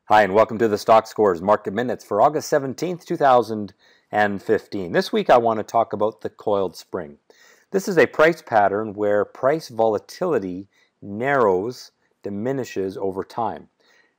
Hi, and welcome to the Stockscores Market Minutes for August 17th, 2015. This week I want to talk about the coiled spring. This is a price pattern where price volatility narrows, diminishes over time.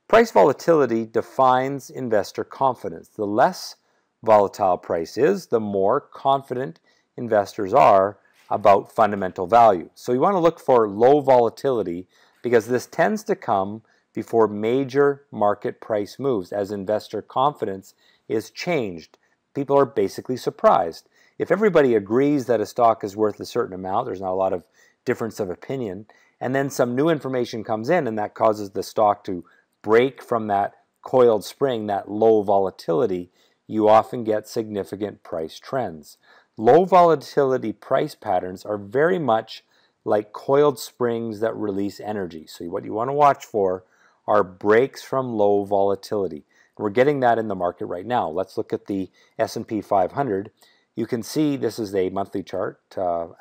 Price volatility defines investor confidence. The less volatile price is, the more confident investors are about fundamental value. So you want to look for low volatility because this tends to come before major market price moves as investor confidence is changed. People are basically surprised. If everybody agrees that a stock is worth a certain amount, there's not a lot of difference of opinion, and then some new information comes in and that causes the stock to break from that coiled spring, that low volatility, you often get significant price trends. Low volatility price patterns are very much like coiled springs that release energy. So what you want to watch for are breaks from low volatility. We're getting that in the market right now. Let's look at the S&P 500. You can see this is a monthly chart,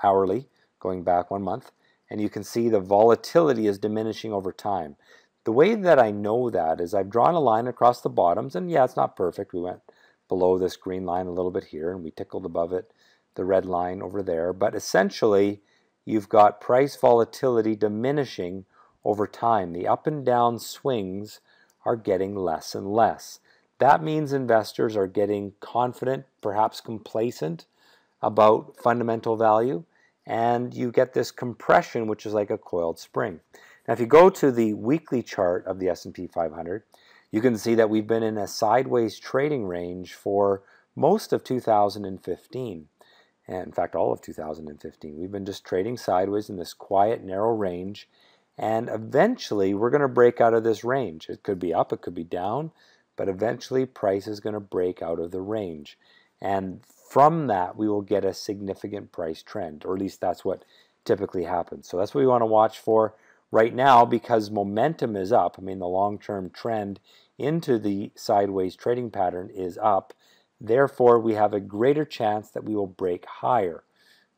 hourly, going back 1 month, and you can see the volatility is diminishing over time. The way that I know that is I've drawn a line across the bottoms, and yeah, it's not perfect. We went below this green line a little bit here, and we tickled above it, the red line over there. But essentially, you've got price volatility diminishing over time. The up and down swings are getting less and less. That means investors are getting confident, perhaps complacent about fundamental value, and you get this compression, which is like a coiled spring. Now, if you go to the weekly chart of the S&P 500, you can see that we've been in a sideways trading range for most of 2015. And in fact, all of 2015. We've been just trading sideways in this quiet, narrow range. And eventually, we're going to break out of this range. It could be up, it could be down, but eventually price is going to break out of the range. And from that, we will get a significant price trend, or at least that's what typically happens. So that's what we want to watch for right now because momentum is up. I mean, the long-term trend into the sideways trading pattern is up. Therefore, we have a greater chance that we will break higher.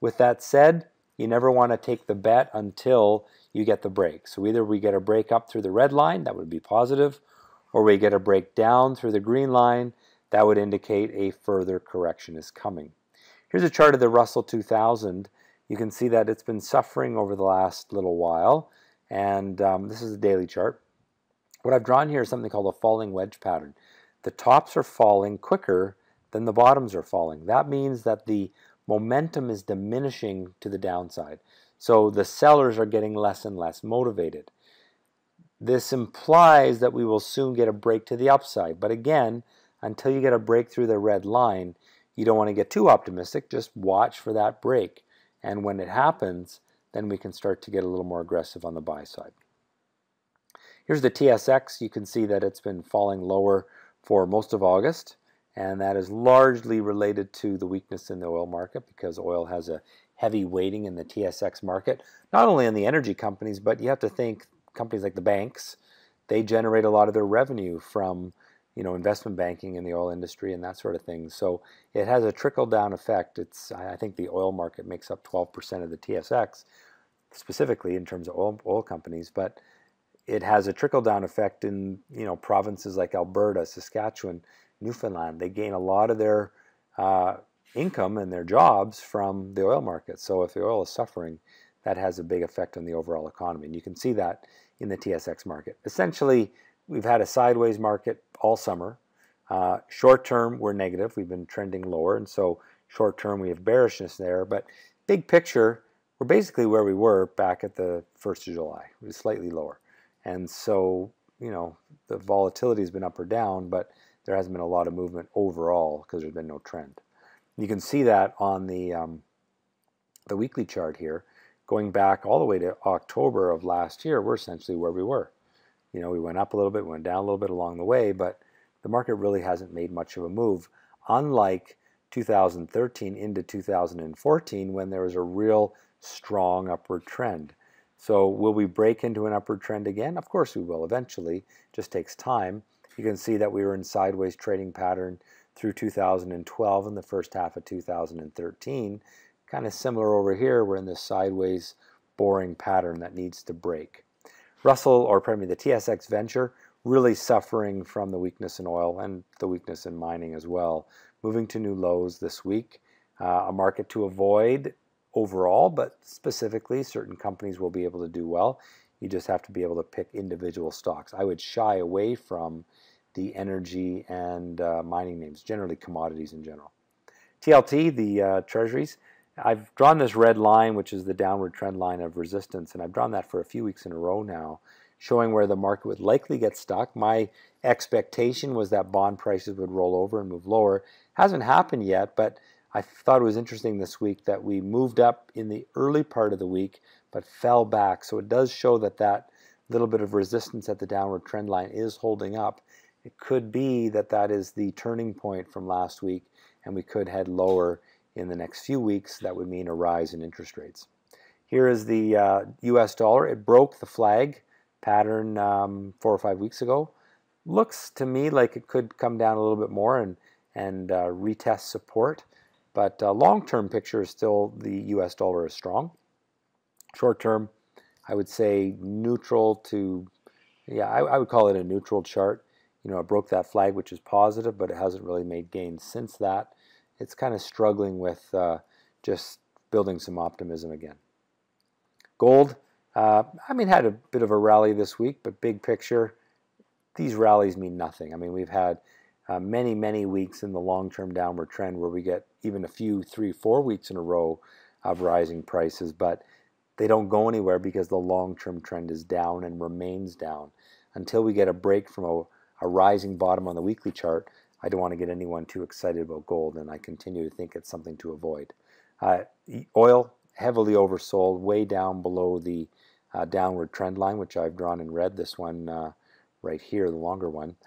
With that said, you never want to take the bet until you get the break. So either we get a break up through the red line, that would be positive, or we get a break down through the green line, that would indicate a further correction is coming. Here's a chart of the Russell 2000. You can see that it's been suffering over the last little while, and this is a daily chart. What I've drawn here is something called a falling wedge pattern. The tops are falling quicker than the bottoms are falling. That means that the momentum is diminishing to the downside. So the sellers are getting less and less motivated. This implies that we will soon get a break to the upside. But again, until you get a break through the red line, you don't want to get too optimistic. Just watch for that break. And when it happens, then we can start to get a little more aggressive on the buy side. Here's the TSX. You can see that it's been falling lower for most of August. And that is largely related to the weakness in the oil market because oil has a heavy weighting in the TSX market, not only in the energy companies, but you have to think companies like the banks, they generate a lot of their revenue from investment banking in the oil industry and that sort of thing. So it has a trickle-down effect. I think the oil market makes up 12% of the TSX, specifically in terms of oil companies, but it has a trickle-down effect in provinces like Alberta, Saskatchewan, Newfoundland. They gain a lot of their income and their jobs from the oil market. So if the oil is suffering, that has a big effect on the overall economy. And you can see that in the TSX market. Essentially, we've had a sideways market all summer. Short term, we're negative. We've been trending lower. And so short term, we have bearishness there. But big picture, we're basically where we were back at the 1st of July. It was slightly lower. And so, the volatility has been up or down, but there hasn't been a lot of movement overall because there's been no trend. You can see that on the weekly chart here. Going back all the way to October of last year, we're essentially where we were. We went up a little bit, went down a little bit along the way, but the market really hasn't made much of a move, unlike 2013 into 2014 when there was a real strong upward trend. So will we break into an upward trend again? Of course we will eventually. It just takes time. You can see that we were in sideways trading pattern through 2012 and the first half of 2013. Kind of similar over here. We're in this sideways boring pattern that needs to break. The TSX Venture, really suffering from the weakness in oil and the weakness in mining as well. Moving to new lows this week. A market to avoid overall, but specifically certain companies will be able to do well. You just have to be able to pick individual stocks. I would shy away from the energy and mining names, generally commodities in general. TLT, the Treasuries, I've drawn this red line, which is the downward trend line of resistance, and I've drawn that for a few weeks in a row now, showing where the market would likely get stuck. My expectation was that bond prices would roll over and move lower. Hasn't happened yet, but I thought it was interesting this week that we moved up in the early part of the week, but fell back. So it does show that that little bit of resistance at the downward trend line is holding up. It could be that that is the turning point from last week, and we could head lower in the next few weeks. That would mean a rise in interest rates. Here is the US dollar. It broke the flag pattern 4 or 5 weeks ago. Looks to me like it could come down a little bit more and retest support. But long-term picture is still the US dollar is strong. Short-term, I would say neutral to, yeah, I would call it a neutral chart. You know, it broke that flag, which is positive, but it hasn't really made gains since that. It's kind of struggling with just building some optimism again. Gold, I mean, had a bit of a rally this week, but big picture, these rallies mean nothing. I mean, we've had many, many weeks in the long-term downward trend where we get even a few, 3, 4 weeks in a row of rising prices, but they don't go anywhere because the long-term trend is down and remains down. Until we get a break from a rising bottom on the weekly chart, I don't want to get anyone too excited about gold, and I continue to think it's something to avoid. Oil, heavily oversold, way down below the downward trend line, which I've drawn in red, this one right here, the longer one.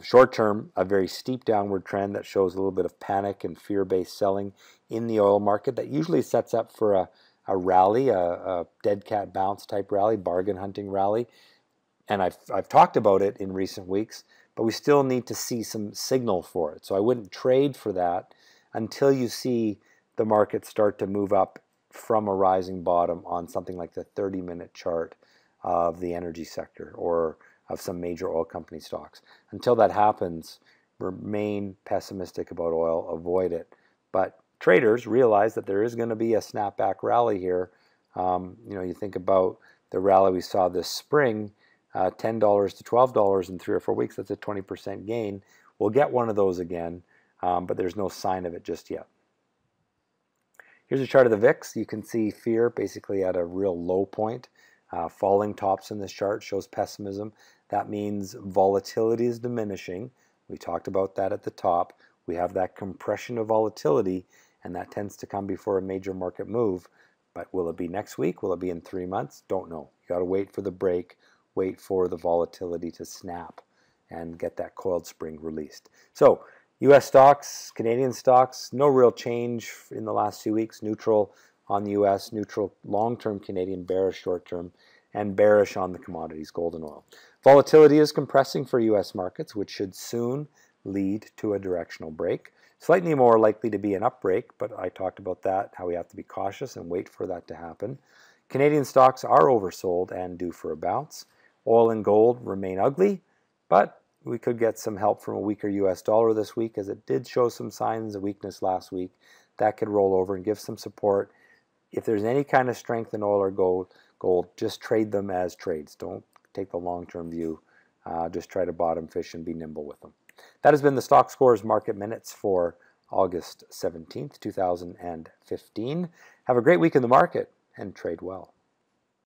Short term, a very steep downward trend that shows a little bit of panic and fear-based selling in the oil market that usually sets up for a rally, a dead cat bounce type rally, bargain hunting rally. And I've talked about it in recent weeks, but we still need to see some signal for it. So I wouldn't trade for that until you see the market start to move up from a rising bottom on something like the 30-minute chart of the energy sector or of some major oil company stocks. Until that happens, remain pessimistic about oil, avoid it. But traders realize that there is going to be a snapback rally here. You know, you think about the rally we saw this spring, $10 to $12 in 3 or 4 weeks, that's a 20% gain. We'll get one of those again, but there's no sign of it just yet. Here's a chart of the VIX. You can see fear basically at a real low point. Falling tops in this chart shows pessimism. That means volatility is diminishing. We talked about that at the top. We have that compression of volatility, and that tends to come before a major market move. But will it be next week? Will it be in 3 months? Don't know. You got to wait for the break, wait for the volatility to snap and get that coiled spring released. So U.S. stocks, Canadian stocks, no real change in the last 2 weeks. Neutral on the U.S., neutral long-term Canadian, bearish short-term, and bearish on the commodities, gold and oil. Volatility is compressing for U.S. markets, which should soon lead to a directional break. Slightly more likely to be an up break, but I talked about that, how we have to be cautious and wait for that to happen. Canadian stocks are oversold and due for a bounce. Oil and gold remain ugly, but we could get some help from a weaker U.S. dollar this week, as it did show some signs of weakness last week. That could roll over and give some support. If there's any kind of strength in oil or gold, just trade them as trades. Don't take the long-term view. Just try to bottom fish and be nimble with them. That has been the Stockscores Market Minutes for August 17th, 2015. Have a great week in the market and trade well.